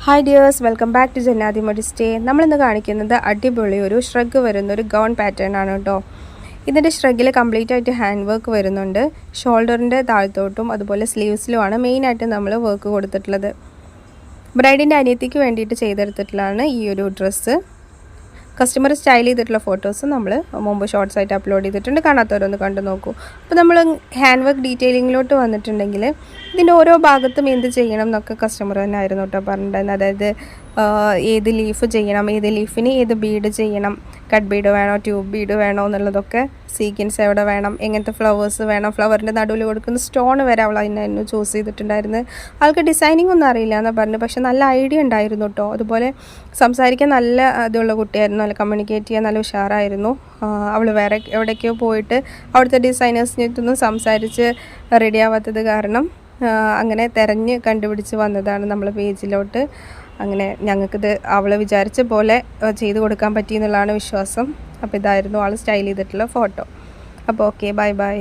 Hi dears, welcome back to ജന്നാതി മൊഡിസ്റ്റേ. നമ്മളിന്ന് കാണിക്കുന്നത് അടിപൊളി ഒരു ഷ്രഗ് വരുന്നൊരു ഗൗൺ പാറ്റേൺ ആണ് കേട്ടോ. ഇതിൻ്റെ ഷ്രഗിൽ കംപ്ലീറ്റ് ആയിട്ട് ഹാൻഡ് വർക്ക് വരുന്നുണ്ട്. ഷോൾഡറിൻ്റെ താഴത്തോട്ടും അതുപോലെ സ്ലീവ്സിലുമാണ് മെയിനായിട്ട് നമ്മൾ വർക്ക് കൊടുത്തിട്ടുള്ളത്. ബ്രൈഡിൻ്റെ അനിയത്തിക്ക് വേണ്ടിയിട്ട് ചെയ്തെടുത്തിട്ടുള്ളതാണ് ഈ ഒരു ഡ്രസ്സ്. കസ്റ്റമർ സ്റ്റൈൽ ചെയ്തിട്ടുള്ള ഫോട്ടോസ് നമ്മൾ മുമ്പ് ഷോർട്സ് ആയിട്ട് അപ്ലോഡ് ചെയ്തിട്ടുണ്ട്. കാണാത്തവരൊന്ന് കണ്ടു നോക്കൂ. അപ്പോൾ നമ്മൾ ഹാൻഡ് വർക്ക് ഡീറ്റെയിലിങ്ങിലോട്ട് വന്നിട്ടുണ്ടെങ്കിൽ ഇതിൻ്റെ ഓരോ ഭാഗത്തും എന്ത് ചെയ്യണം എന്നൊക്കെ കസ്റ്റമർ തന്നെ ആയിരുന്നു കേട്ടോ പറഞ്ഞിട്ടുണ്ടായിരുന്നത്. അതായത് ഏത് ലീഫ് ചെയ്യണം, ഏത് ലീഫിന് ഏത് ബീഡ് ചെയ്യണം, കട്ട് ബീഡ് വേണോ ട്യൂബ് ബീഡ് വേണോ എന്നുള്ളതൊക്കെ, സീക്വൻസ് എവിടെ വേണം, എങ്ങനത്തെ ഫ്ലവേഴ്സ് വേണം, ഫ്ലവറിൻ്റെ നടുവിൽ കൊടുക്കുന്ന സ്റ്റോൺ വരെ അവൾ അതിനായിരുന്നു ചൂസ് ചെയ്തിട്ടുണ്ടായിരുന്നത്. ആൾക്ക് ഡിസൈനിങ് ഒന്നും അറിയില്ല എന്നാണ് പറഞ്ഞു, പക്ഷെ നല്ല ഐഡിയ ഉണ്ടായിരുന്നു കേട്ടോ. അതുപോലെ സംസാരിക്കാൻ നല്ല ഇതുള്ള കുട്ടിയായിരുന്നു, നല്ല കമ്മ്യൂണിക്കേറ്റ് ചെയ്യാൻ നല്ല ഉഷാറായിരുന്നു. അവൾ വേറെ എവിടേക്കോ പോയിട്ട് അവിടുത്തെ ഡിസൈനേഴ്സിനൊന്നും സംസാരിച്ച് റെഡി ആവാത്തത് കാരണം അങ്ങനെ തിരഞ്ഞ് കണ്ടുപിടിച്ച് വന്നതാണ് നമ്മൾ പേജിലോട്ട്. അങ്ങനെ ഞങ്ങൾക്കിത് അവൾ വിചാരിച്ച പോലെ ചെയ്ത് കൊടുക്കാൻ പറ്റി എന്നുള്ളതാണ് വിശ്വാസം. അപ്പോൾ ഇതായിരുന്നു ആൾ സ്റ്റൈൽ ചെയ്തിട്ടുള്ള ഫോട്ടോ. അപ്പോൾ ഓക്കെ, ബൈ ബൈ.